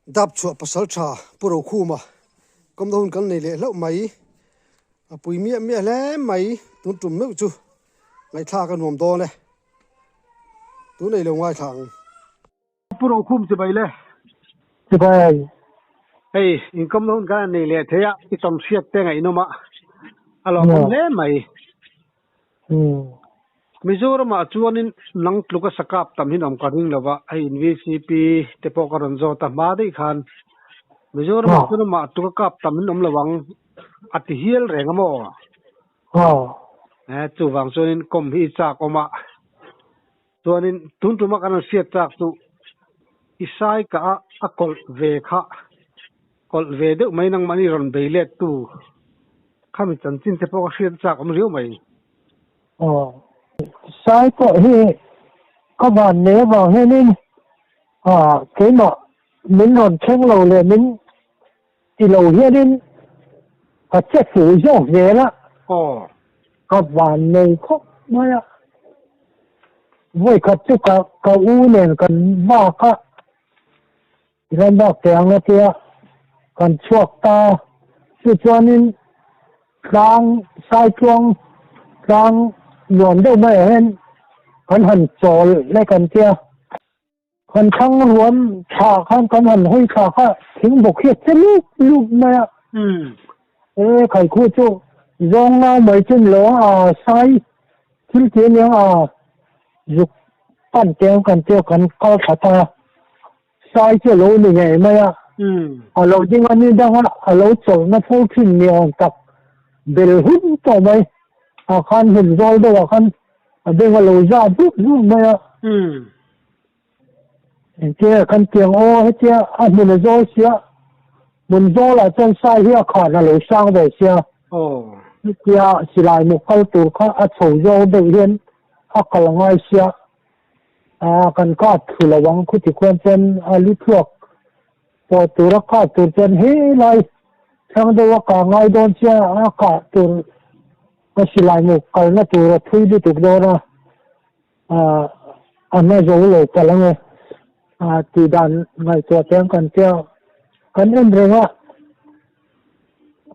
đáp chuột pasal cha puro khu mà công đâu cần này lệ lâu mấy bùi mía mía lẽ mấy tụi trùm mấy chú ngày tha cái nuông to này tụi này là ngoài thằng puro khu chứ vậy lẽ chứ vậy hey in công đâu cái này lệ thế à cái tầm siết thế ngày nó mà alo công lẽ mấy Mizoram mà chuanin nang tluka sakap tamhin am karing lawa ai VCP tepo karon zo ta ma dei khan Mizoram mà chuanin ma tluka kap tamhin am lawang ati hiel rengamo chu wang chuanin kom hi chak oma chuanin tun tuma kana siat chak chu isai ka a kol ve kha kol ve de mai nang mani ron beile tu khami chanchin tepo ka siat chak am riu mai sai có hi có bạn nếu vào hay nên cái mà mình còn khen lầu là mình thì lầu here nên chết phủ dọc về đó có bạn này khóc mà với các chú cả u này còn ba cả rồi ba tiếng là kia còn chuộc ta cho nên đang sai chuông đang nhổn đâu mà hen còn hẳn trổ lại còn kia còn thăng luôn thả con còn hẳn hôi thả cả tiếng bộc hiện chết lúc mà cái khu chỗ dòng nào mấy chân lỗ sai chính kiến những dụcปั่น tiếng còn tiêu còn co cả ta sai chưa lỗ này ngày mà lỗ chính anh đi đang lỗ chỗ nó phô kinh nhiều tập bền hút tổ mày khan hình rồi đâu khan bên ngoài lối ra bước luôn mà kia khan tiếng ô hết kia mình rồi xia mình rồi là chân sai here khan là lối sang để xia kia chỉ lại một câu từ khan sầu rồi để hiện cái ngay xia khan có thử là vắng cứ chỉ quan chân lý thuyết và từ đó có từ chân hết lại sang đâu cả ngay đó xia cả từ có xí lại một cái nó từ thui đi từ đó ra anh nói rồi lời cả lắm thì đàn ngày tuổi tiếng còn theo còn em rồi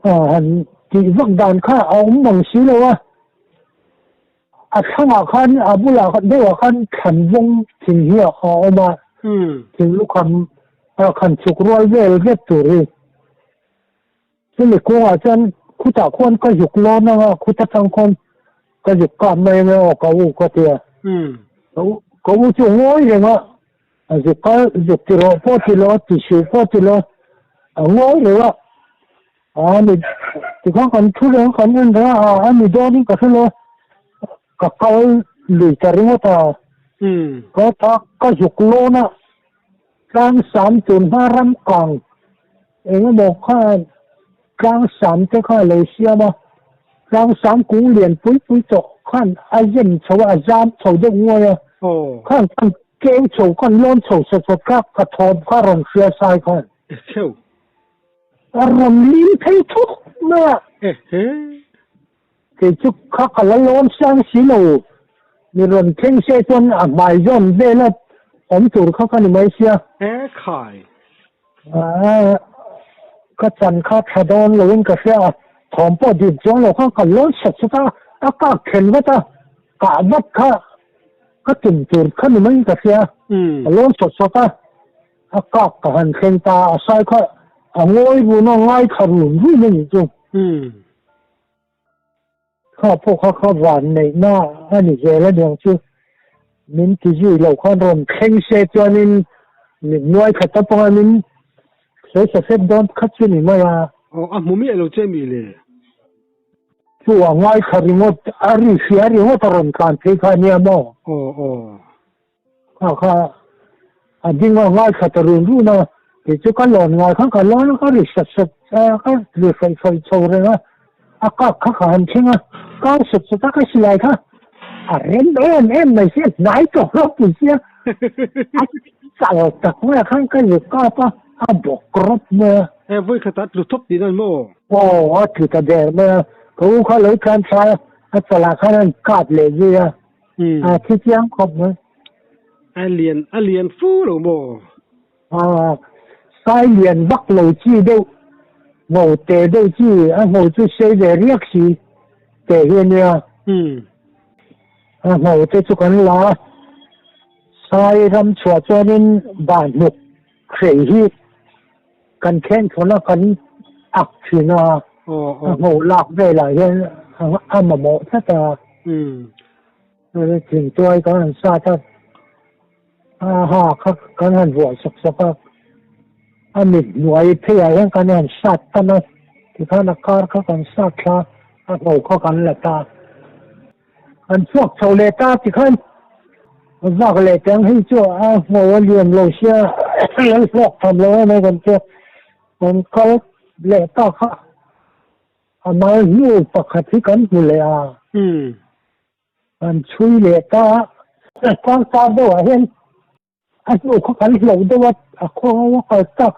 hắn thì vẫn đàn khác ông bằng xí đâu không khăn bù là khăn đâu khăn khăn vong tình hiểu mà tình lúc khăn chụp rồi về cái tuổi thì mình cũng chân khu ta con có dục lo nó khu ta sang con có dục cảm mày nó có tiền có chỗ ngồi rồi mà dục kilo 4 kilo tissue 4 kilo ngồi rồi mình thì còn thu được còn nên đó mình đo đi cái lo cái câu lười cái gì ta có dục lo nó đang 3.5 càng em một cái刚3这块类似嘛，刚3股连不走，看人丑站丑的我呀，看狗丑看乱丑实个头个人学晒看，丑，人脸皮粗嘛，这就个乱相死路，你人听些阵买人为了我们做看你没事开，ก็จันข้าถดอนลงกระเสียถอมปอดิบจ้องเราข้างกันล้นสัตว์ตาก็เข็นว่าตากะวัดข้าก็จุ่มจุ่มขึ้นมันกระเสียล้นสัตว์ตาก็หันเข็นตาใส่ข้าง่อยบุญง่ายขรุนวิ่งนี่จุ่มข้าพวกข้าหวานในหน้าอันนี้เจแล้วเดี๋ยวชื่อมินที่อยู่เราข้างรวมเข่งเสียจวนมินง่ายขัดตะปองมิน所以实在don't cut you你们呀。冇咩路遮面咧。就我爱看你我我当然看陪看你么。另外爱看的人路呢，也就看乱爱看看乱看你实看你飞抽的呢，看很清刚实大概是来看，人没些哪一种都不行，早我看看有干吧。bọc cọp mà với cái tát lụt thấp điนั่นมั้งthì ta để mà cũng có lấy can sai phải là cái này cắt lấy gì thì tiếng cọp mà alien phu rồiมั้ง sai liền bắc lầu chi đâu ngầu tệ đâu chi ngầu chú xây về riêng gì tệ hiện nha ngầu tệ chú cần là sai rắm chua cho nên bản mục khởi hi cần khen cho nó cần ác thì nó ngầu lạc về lại hiện mà mộ rất là chỉnh tôi có làm sao cho các con hành vội sọc sọc mình nuôi thế ấy con hành sát ta nó thì các nó các con sát ta ngầu các con là ta anh chuộc sầu lệ ta thì con vác lệ tiếng hay chưa ngầu liền lầu xe lấy vác thầm lầu này còn chưa còn có lệ ta khác mà nhiều bậc thì con phụ lệ anh chui lệ ta quan sát đâu hiện anh có cái lầu đâu có cái tắc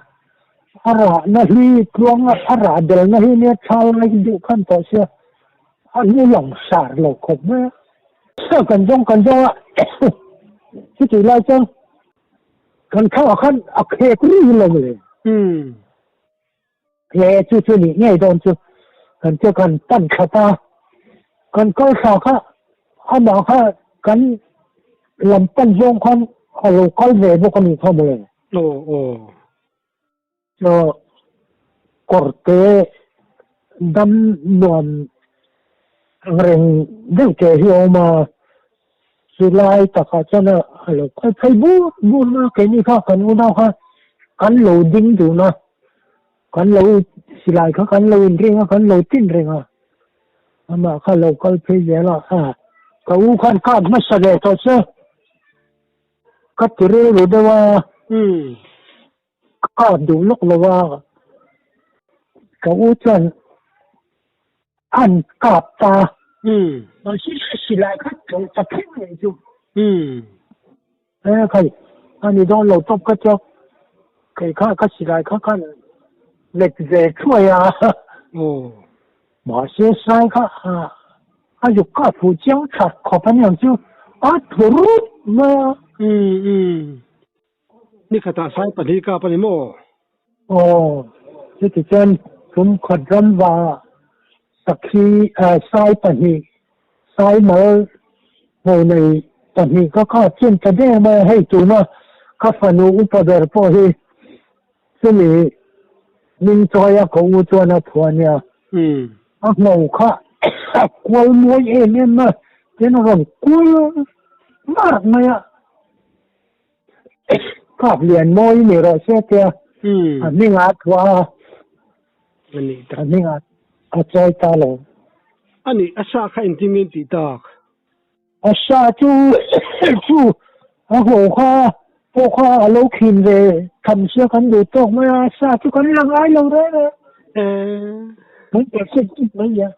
nó hi tuang del nó hi nè chal này đi khăn to xe anh như lòng sả lầu khổng á sao cần trong chỉ là cho cần khao khăn khe cứ như lầu này khe chú nghe đâu chú cần cho cần tận khát ta cần có sao khác anh bảo khác cần làm tận dụng con lầu coi về vô con mình không được cho corte đâm luồn rèn đều kể hiểu mà chỉ lại tất cả cho nó là cái Facebook nó cái gì khác cần u nào khác cần lâu đinh đủ nó cần lâu chỉ lại khác cần lâu riêng cần lâu tin riêng mà khác lâu cái Facebook là cái u khăn card mà sao để cho chứ cái thứ rồi đó đủ lúc là cái u chân ăn cạp ta nó chỉ lại khác trong tập thể này chứ cái anh đi đâu lâu tập cái cho cái chỉ lại khác lệch về thôi mà sẽ sai khác anh dùng cái phụ chiếu chặt khó phân nhau chứ thử màนี่ขตาซ้ายปฏิกาปฏิโมที่เช่นผมขดรำว่าสักทีซ้ายปฏิซ้ายมาโหในปฏิก็เช่นจะได้มาให้ตัวมาข้าฟันูอุปเดอร์พอให้ซึ่งมินจอยของอุจนาพวเนี่ยหนูข้ากลัวมวยเองเนี่ยนะเป็นเรื่องกลัวมากไหมภาพเรียนมวยนี่เราเชื่อเดียอันนี้งัดว่าอันนี้งัดอาจารย์ตาลงอันนี้อาชาข้าอินทิมินติตากอาชาจูโหข้าพวกข้าเราขินเลยทำเชื่อกันดูตกไม่อาชาจูกันลังไงเราได้เลยมันเกิดขึ้นไม่เยอะ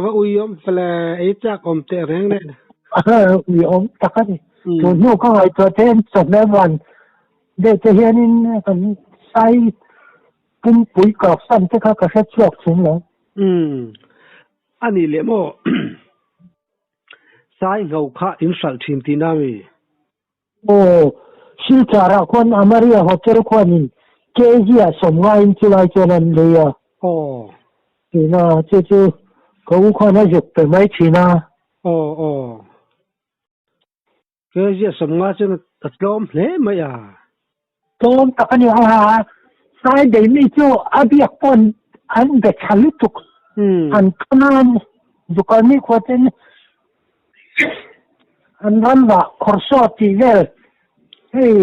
ว่าอุยอมแปลไอ้จากอมเตะแรงเลยอุยอมตะกันตัวนู้นก็ไอ้ตัวเทนสมัยวันเด็กจะเห็นนี่กันใส่ปุ่มปุ๋ยกรอกสั้นที่เขากระชับชกถึงแล้วอันนี้เลยมั้งสายเงาข้าอินสัลทิมตีนามีชิลจาระคนอเมริกาเขาเจอคนนี้เกจีอาสมัยอินทิลายเจนันเลยที่น่าจะเขาคนนั้นจะเป็นไม่ชีนะเกจีสมัยจะตัดลมเลยไหมลมตะกันอยู่สายเดี๋ยวนี้จู่อาเบียคนอันเด็กชาลิตุกอันนั้นดูกันนี่คนเจนอันนั้นว่าคอร์สที่เวลเฮ้ย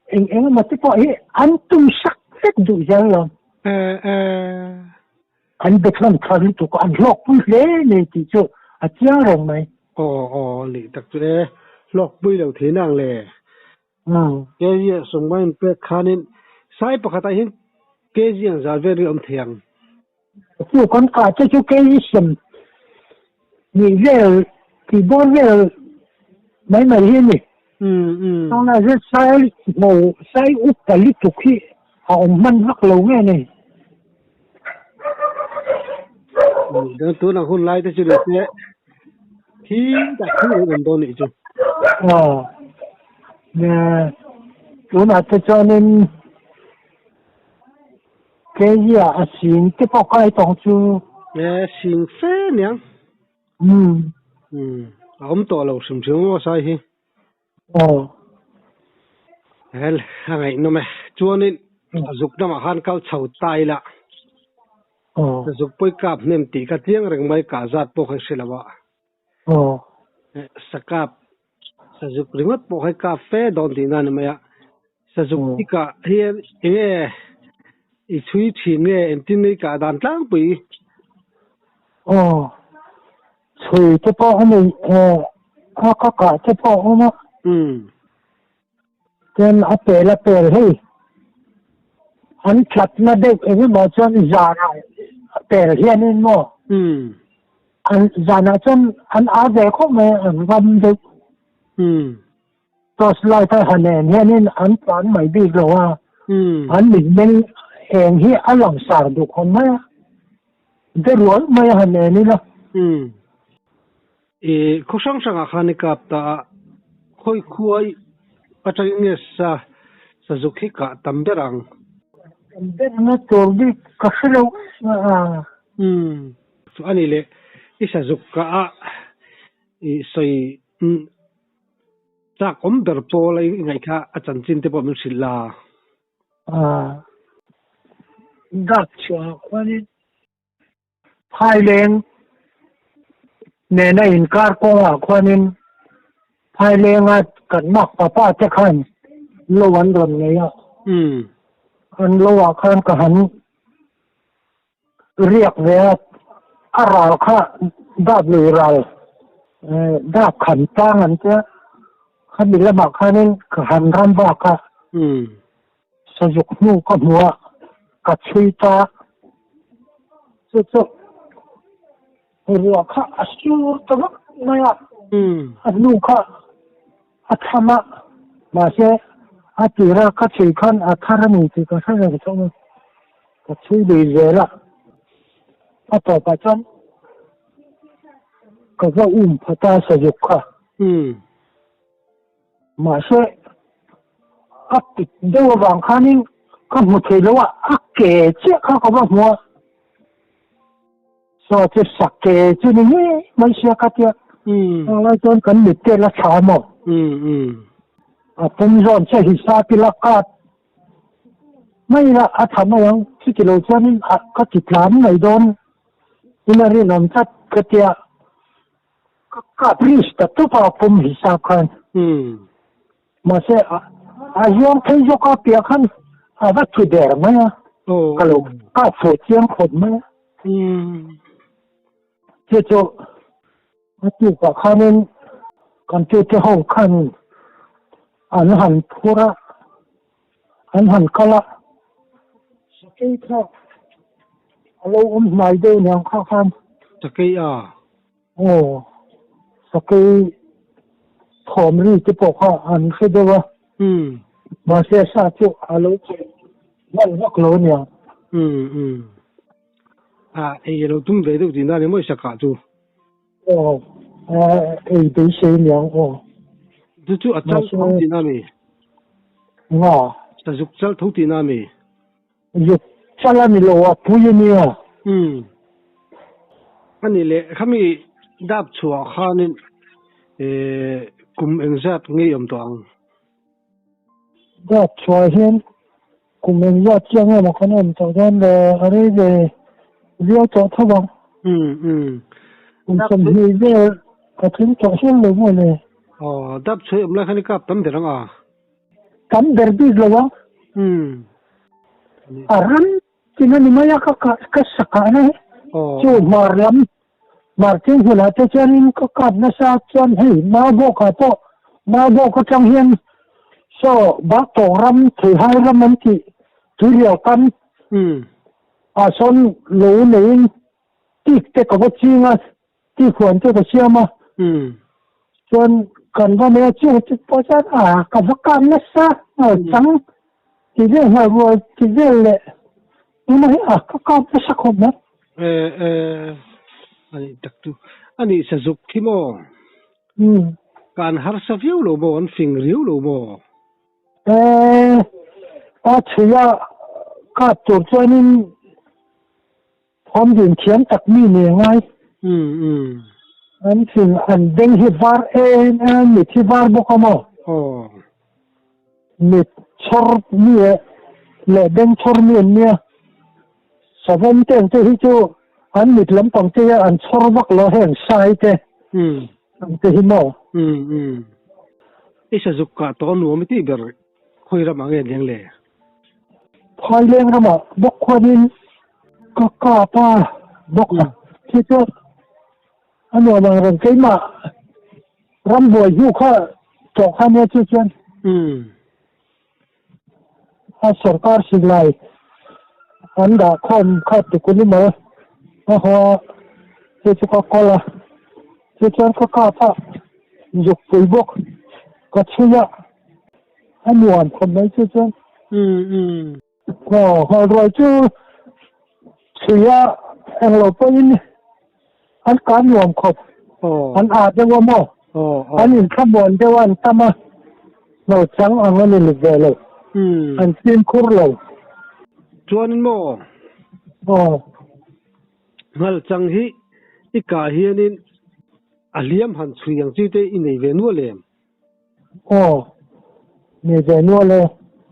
เอ็งมาที่พอเฮ้ยอันตุ้มสักเล็กดูยังหรออันเด็กนั้นชาลิตุกอันโลกพุ่งเลยนี่ที่จู่อาจารย์รงไหมหลีตักตัวโลกปุ้ยเหล่าเทนังเลยเกจีสมัยเป็นขานินสายปกติเห็นเกจีอันจะเวรีอมเทียงจู่คนกาจะจู่เกจีสมนี่เวลที่บนเวลไม่เห็นนี่ตอนนั้นจะใช้หมูใช้อุปกรณ์ทุกที่เอามันรักเราไงนี่เดินตัวนักหุ่นไล่แต่จุดเนี้ยที่จากที่อื่นโดนอีกจุดเนี่ยตัวนักจะจอนิน cái gì à xin cái bao cái đồng chú xin phê nhá ông tổ lâu sum sum mà sai hi hel hàng nó mày chuan nên dục nó mà han cao chầu tai la dục bôi cạp nem tì cái tiếng rừng mấy cả giặt bộ hay xí là vợ sakap sa dục ringot bộ hay cà phê đòn thì na mày à sa dục tí cả hiền nghe ít suy chỉ nghe em tin này cả đàn trắng bì suy cái bao này có cả cái bao mà trên áp là hay anh chặt nó đây em mà chân già này bể hiện nên mà anh già này chân anh áo về không mà anh vâm được tôi lại thấy anh hiện nên anh bán mấy bị rồi anh mình em hi anh làm sao được không mà cái rồi mà anh nên là khu sang sang akhani kap ta khoi khuai patang nge sa dục hi ka tamberang bên nó tôi đi cái lâu so ani le isa dục ka soi ta kom ber po lai ngai kha achan chin te po min silla đặt cho quan hai lên nè này in car con quan in hai lên cần mặc papa chắc hẳn lâu anh rồi này anh lâu khăn cả hắn riêng về ra khá đáp lười rồi đáp khẩn trang anh chứ khăn bị làm khăn nên cả hắn ram bạc sử dụng nu có mua cả chui ta chứ rồi khá asur tao nói anh nu khá thama mà sẽ chỉ ra các chuyện con thà mình thì có sao được không các chuyện bị dễ là tổ bà chân có cái phải ta sử dụng cả mà sẽ đâu bằng khả năng có một thời lâu kể chứ không có bao mua so với sạc kể chứ nên mấy xe cái kia lại chân cần biết cái là sao màผมย้อนใช้หิสาพิลักกัดไม่ละทำมาอย่างที่กิโลเท่านี้ก็ติดหลานไหนโดนอินารีน้ำจัดกระเทียก็ปริสต์ตัวพอผมหิสากันมาเสียอายุแค่ยกเปียกันว่าจุดเดียวไหมก็ลูกก็ฝูเจียงคนไหมเจ้ามาจู่กับเขาเนี่ยกันเจ้าห้องขันanh hẳn pura anh hẳn kala sakei kha alo mai de nyang kha khan sakei sakei thom ri te po kha an khe dewa ma se sa chu alo che nan nok lo nya lo tum ve du din da le mo sa ka chu de se nyang chú ở trong thấu tin ami ta dục chal thấu tin ami dục chal ami lo puye ni ani le khami dap chua khanin kum engzat ngei om tong dap chua hian kum engzat chiang ma khanom to dan le are de rio to thawang som hi de ka thim to hian lo mo le đáp chơi ông lại khani cáp tấm thế rằng tấm đẹp đi rồi ram chỉ nên mà ya cái sắc này chú mar tiếng hula cho nên có cáp nó sao cho nên mà bộ có trong hiên so bác tổ ram thì hai ram mình thì chú liệu tâm son lũ này tí có cái chi mà tí khoản cho cái chi mà cho cần có mấy chuyện thì có chắc cả các cam nó xa ở trắng chỉ riêng hồi vừa chỉ riêng lệ nhưng mà các cam nó sắc không mất anh đặc tu anh sử dụng khi mà can har sa view lo mo an fing riu lo mo chỉ là ก็ตัวช่วยนี่พร้อมยืนเขียนตักมีเนี่ยไงอันสิ่งอันเด้งฮิวาร์มีที่วาร์บุกมามีชอร์เนี่ยและเด้งชอร์เนี่ยสมมติเต็มที่จูอันมีลำปังเจียอันชอร์บักเราเห็นใช่เจ้อันที่หิมะอิสระจุกกะตอนนู้นไม่ที่เบอร์คุยรับมาเงี้ยเลี้ยงเลยพอยเลี้ยงรับมาบุกคนนี้ก็กล้าป้าบุกที่จูอันนี้มันเรื่องกี่มารำบัวอยู่ข้าจอกข้าเนี่ยที่จูอาสรการสิ่งไรอันดาคนข้าติกุนี่มาเพราะที่จูก็กล่าวที่จูก็กล้าป้ายุบปุยบุกก็เชื่ออันนี้วันคนไหนที่จูก็หอรวยจูเชื่ออันเราไปนี่อันการรวมครบอันอาจจะว่ามั่วอันนี้ขบวนจะวันทำมาเราจังอันนี้หลุดเลยอันสิ้นคุรเราจวนมั่วงั้นจังฮีอีกาเฮียนินอาเลียมหันสุยังจีเตอินในเวนัวเลยในเวนัวเลย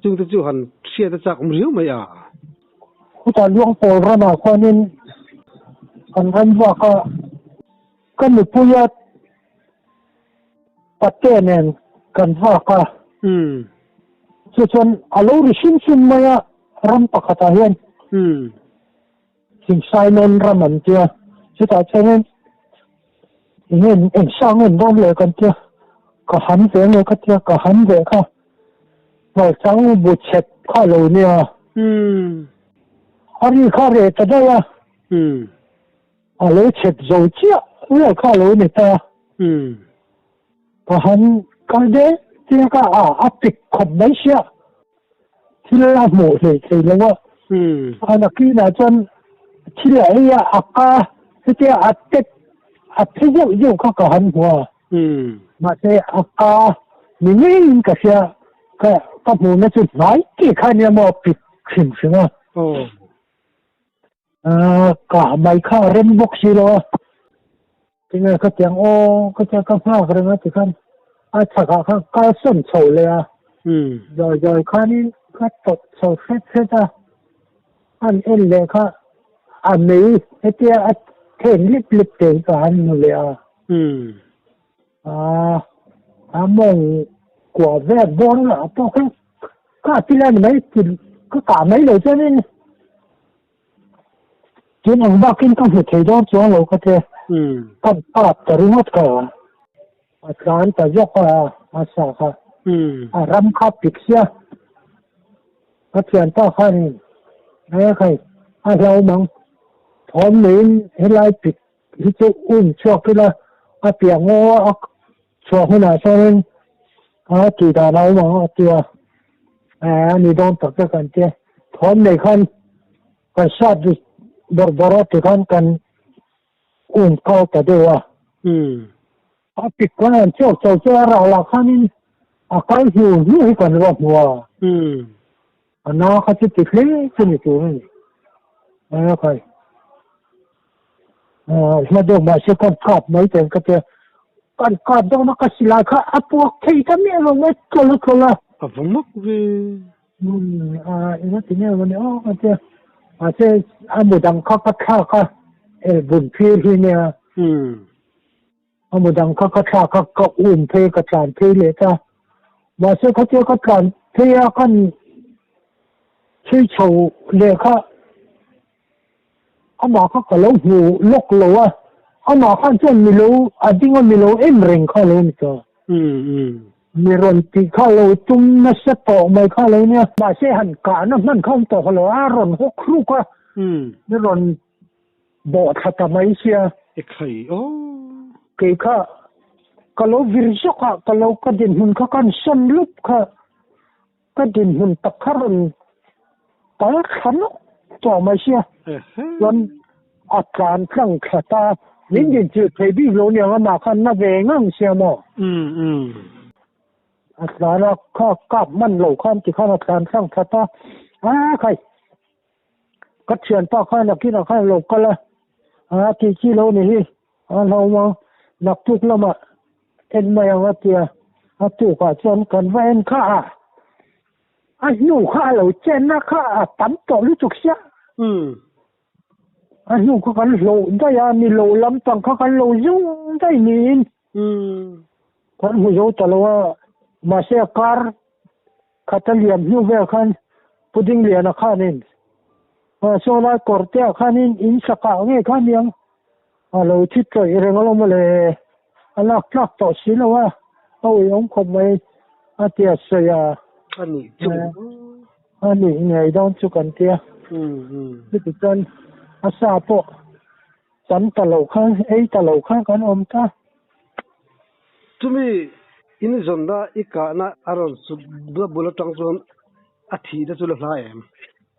จึงจะจู่หันเสียแต่จากมือไม่อ่ะผู้ตาล่วงโปรระมาคนนี้อันนั้นว่าก็มีผู้ยัดปัจเจเนนกันว่าก็ส่วนอารมณ์ชิมมาอะรำปะกตาเห็นสิ่งใส่นนรำมันเจ้าสุดท้ายเช่นเงินเองสร้างเงินร่วมเลยกันเจ้าก็หันเสียเลยก็เจ้าก็หันเสียเขาเราจังบุเช็ดข้าเราเนี่ยอันนี้ข้าเรตได้อะเราเช็ดโจเจ้าเรื่องข้าเราเนี่ยแต่ก็หันกันเด้เจ้าก็ติดขบไม่เชื่อที่เราหมดเลยคือแล้วว่าอันนี้นะจนที่ไหนอะกาที่จะติดที่อยู่ก็หันหัวมาเจอกานี่ก็เสียก็หมูนั่นจุดไหนที่ข้าเนี่ยมาปิดขึ้นใช่ไหมก็ไม่ข้าเล่นบุกสิโร่ที่ไงก็จังก็จะก็พากันนะที่ขั้นถ้าก็ส้นโฉเลยย่อยข้านี่ก็ตดโฉเสร็จอันเอ็นเลยค่ะอันนี้ไอ้เจ้าเท่งลิบเต็งกันเลยมองกว่าแวดบอลอ่ะพวกก็ที่แรกไม่กินก็กะไม่เลยใช่ไหมกินอันบ้ากินก็หัวใจร้อนจ้วงเราก็เจก็แต่รู้ว่าก่อนอาจารย์แต่ยกอาสาค่ะรำข้าปิดเสียก็เขียนต่อขั้นนี่ใครเรามังพร้อมเหมือนเห็นลายปิดที่จะอุ้มช่วงที่ละเปียกงอช่วงขนาดนั้นจีดาเรามังตัวนี่โดนตัดกันเจ้พร้อมในขั้นก็ชาติบอร์ที่ขั้นกันอุ้มเข้าแต่เดียวปิดกันช่วงเจ้าเราละขั้นนี้ใครหิวนี่กันรอบหัวน้าเขาจะติดเลยสนิทตัวนี่ใครมาดูมาเชื่อกันกอดไม่เต็มก็จะกันกอดต้องมาก็สิลาค่ะพวกที่ทำเนี่ยเราไม่กลัวผมมักเว้อีกทีเนี่ยวันนี้อาจจะหมูดังเขาก็บุญพี่ที่เนี่ยหมูดังเขาก็อุ่นเพกระจายเพเลยจ้ะว่าเชื่อเขาเจอก็การเพกันช่วยโชว์เลยค่ะเขาบอกเขาก็รู้หูลกลัวเขาบอกเขาจนไม่รู้จริงว่าไม่รู้ริงเขาเลยนี่ก็มีรอนตีเขาเลยจุ่มนัสโตไม่เขาเลยเนี่ยมาเสียหันกานะมันเข้าตัวเขาเลยรอนหกครูก็นี่รอนบอดขัดไม่เสียใครเกี่ยก็รู้วิริยะก็รู้ก็ดินหุ่นเขากันสนลุกก็ดินหุ่นตะครันแต่ขันตัวไม่เสียวันอาการคลั่งขัดตายิ่งจืดไปบีโลเนี่ยมาขันน่าเวงั่งเสียมั้งอาการเราข้อกลับมันโหลข้ามที่ข้าอาการคลั่งขัดตาใคร cắt chuyện pa khai là kia là khai lộc cái là chỉ lâu này lâu mà nạp thuốc lắm mà em mày ăn kia tu cả chuyện cần vay khá nụ khá lâu trên nó khá tắm tổ lúc chục xia nụ khá lâu đây mi lâu lắm tăng khá lâu dung đây nhìn còn hồi lâu tao lo mà xe car khát liam nụ về khăn pudding liền khăn nên so la corte khanin in saka nge khaniang alo thit troi rengalo male ala klak to silawa oi ong khom mai atia saya ani ngai don chu kan tia ti kan asa po chan talo khan ei talo khan kan om ta tumi in zonda ikana aron su bula tangzon athi da chu la em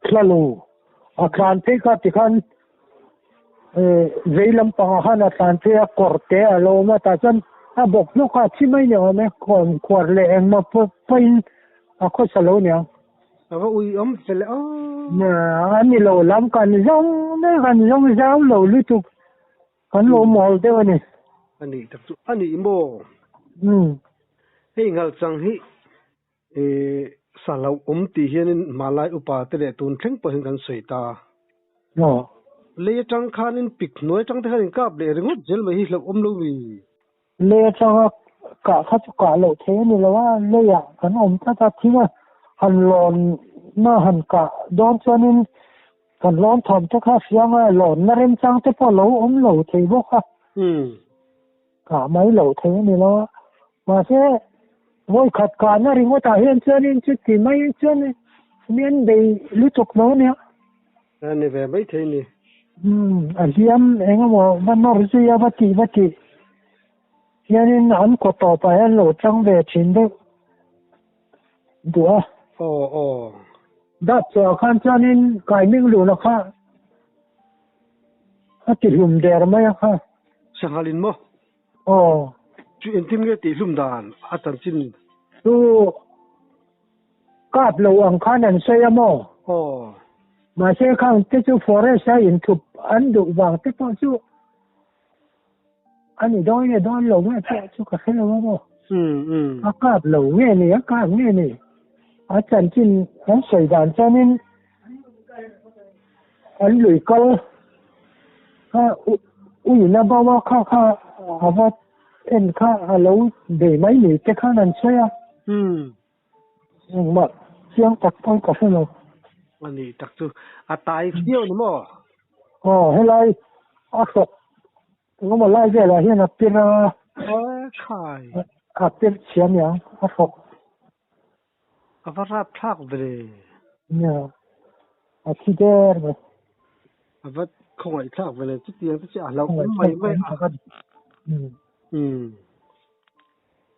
klalo akhan te ka ti khan zeilam pang khan atlan te korte alo ma ta chan bok no ka chi mai ne me kon kwar le eng ma pain a kho salo ne ava ui fele na ani lo lam kan zong ne kan zong zau lo lu tu kan lo mol te ni ani tak chu ani mo hei ngal chang hi salau ti hianin malai upa te le tun thleng po hin kan soita le tang khanin pik noi tang te khanin kap le ringot jel mai hi hlok lo wi le tang ka kha chu ka lo the ni lo wa le ya kan ta thina han lon na han ka don chanin kan lon thom ta kha siang a lon na rem chang te po lo lo the bo kha cả mấy lẩu thế này nó mà thế ngôi khát cả nó ring ngôi ta hiện chưa nên chứ thì mấy chưa nên miền đầy lũ chục nó nè này về mấy thế này anh em mà văn nó rồi ya bắt chị nên anh có tàu phải anh lẩu trăng về chín đâu đùa đã cho khăn cho nên cái mình lũ nó khác chỉ hùm đè mấy khác sang halin mo chú em tìm cái tỷ lum đàn tận chín tu cáp lâu ang khăn anh xây mo mà xây khăn cái chú forest xây in chụp anh đủ vàng cái con chú anh đôi này đôi lâu nghe chú cả cái lâu mo cáp lâu nghe này cáp nghe này tận chín anh xây đàn cho nên anh lười câu ui na bao kha hava en kha lâu để mấy người cái khả năng xe mà chiang tắc phong cả thế nào anh đi tắc chú tai phiêu nữa mà hay lại sọc nó mà lại về là hiện là tiền khai tiền钱呀sọc phát thác về nha khi đó phát không phải thác về chút tiền chút lâu mày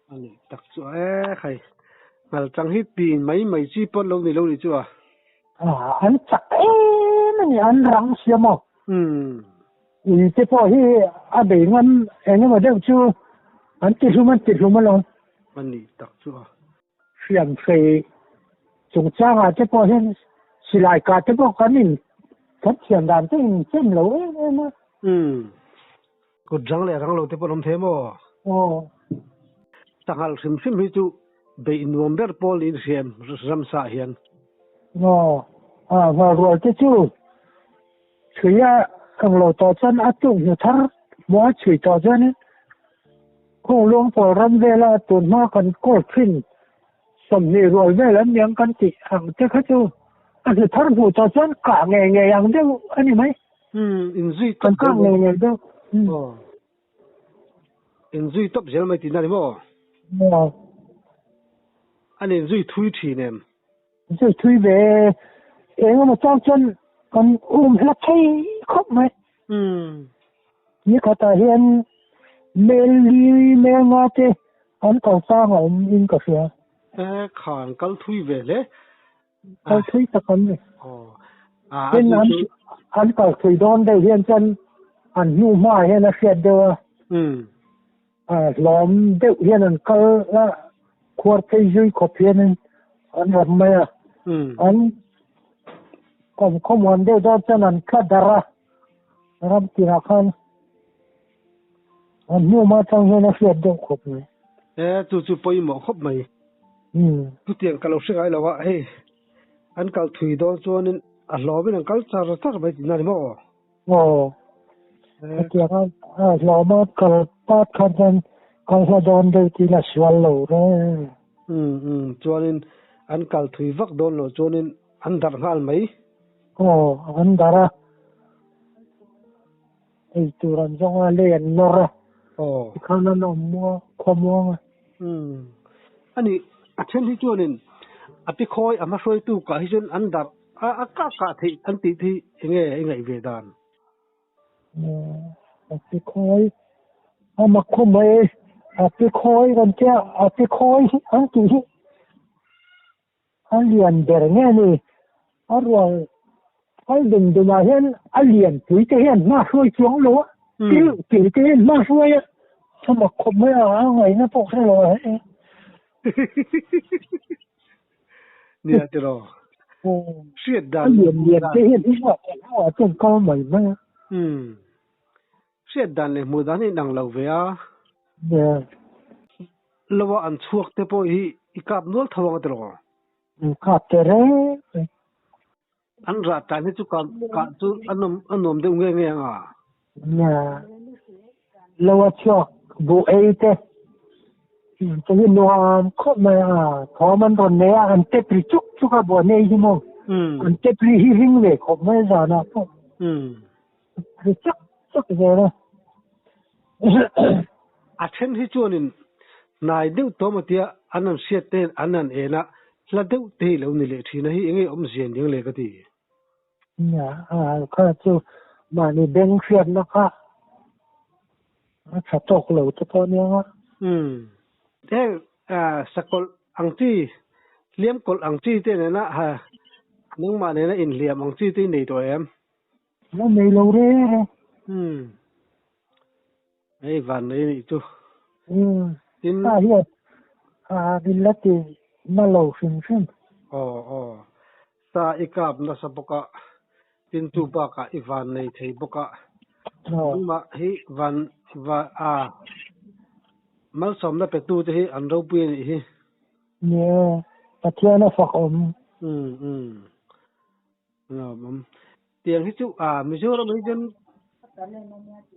anh đi tắc chú khai mà chẳng hít pin mấy chi pot lâu này chưa anh chắc này anh răng xem mà cái phố hi để ngân anh mà đâu chưa anh tiệt luôn rồi anh đi tắc chú phiền phê chúng ta cái phố hi xì lại cả cái phố cái mình phát triển đàn trên lối em cột răng lâu thế bọn thế mà chẳng hạn sim hi chú bị November Paul in xem ram sa hiền và rồi cái chú chửi thằng lò tỏ chân chung như thar mua chửi tỏ chân không luôn phải ram về là tuần mà cần cột phim sầm gì rồi về là miếng cần chỉ hàng cái khác chú anh thar phụ tỏ chân cả ngày ăn đâu anh mấy in duy cần cả ngày đâu in duy top gel mấy tin này mà anh in duy thui thì nem duy thui về em mà trong chân còn hết thấy khóc mày như cả ta hiện mê ngã thế anh còn sao mà ông in cà phê khàn câu thui về đấy câu thui ta còn này nên anh câu thui đón đây hiện chân anh nhu mai hay là phết đâu lom đeo hiện anh câu là quạt cây duy cà phê nên anh làm mày anh còn không muốn để đó cho nên khá đara làm gì là khăn anh mua mà trong này nó sẽ được khóc này chú bơi mỏ khóc mày chú tiền kalau sẽ là vậy hey anh kalau thui đó cho nên lo bên anh kalau chả chắc vậy thì nào mà thì lo mà kalau bắt khăn chân kalau sẽ đón được thì là swallow rồi cho nên anh kalau thui vắt đón rồi cho nên anh đặt ngal mấy anh đara ấy turan trong lên nora khăn nó mua không mua anh achen hi cho nên api khoi ama soi tu ka hi jon an dar a ka thi an ti thi nge về dan api khoi ama không mấy api khoi còn kia api khoi an ti alien der nghe ni arwang ai đừng đừng mà hiện alien thì cái hiện ma soi xuống lúa cái hiện ma soi sao mà không mấy ngày nó bốc ra rồi nè chứ rồi suyết đàn liền cái hiện ý họ trên con mày mà suyết đàn này mùa đàn này đang lâu về à lâu ăn chuột thế bôi hi cặp nuốt thằng cái rồi cặp thế đấy anh ra tay này chú cặp chú anh nôm đều nghe nghe à nè lâu chuột bộ ấy thế cho nên nó không mà thọ mình rồi nè anh tết đi chúc chúc cái bộ này chứ mà anh tết đi hình về không mấy giờ nào không thì chắc rồi đó achen hi chu nin nai deu to ma tia anan siat te anan ena la deu te lo ni le thina hi enge om zen ding le ka ti ya ka chu mà ni beng fiat na ka cha tok lo to ne sakol angti liam kol angti te na ha nung ma ne na in liam angti te nei to em nó nei lo re ei van nei ni chu tin hiat din la ti ma lo fin sa ikap na sa boka tin tu ba ka ivan nei thei boka ma hi van va mal som na pe tu te hi an ro pi ni hi nè patiana fa om tiền hi chu mi chu ra mi jen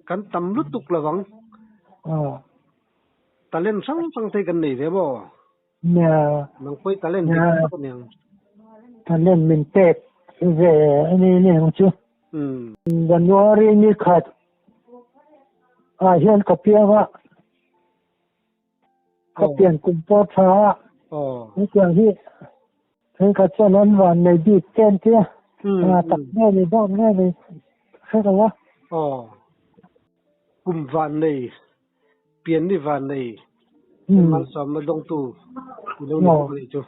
kan tam lu tuk lawang talen sang sang te kan nei ve bo nè nang poi talen ko nyang talen min pet về anh này chứ January ni khat hian kapia kapian kumpo tha ni kyang hi hen ka chanan wan nei bi ten tia tak ne ni don ne ni kha la kum van nei pian ni van nei mal som ma dong tu lo ni chu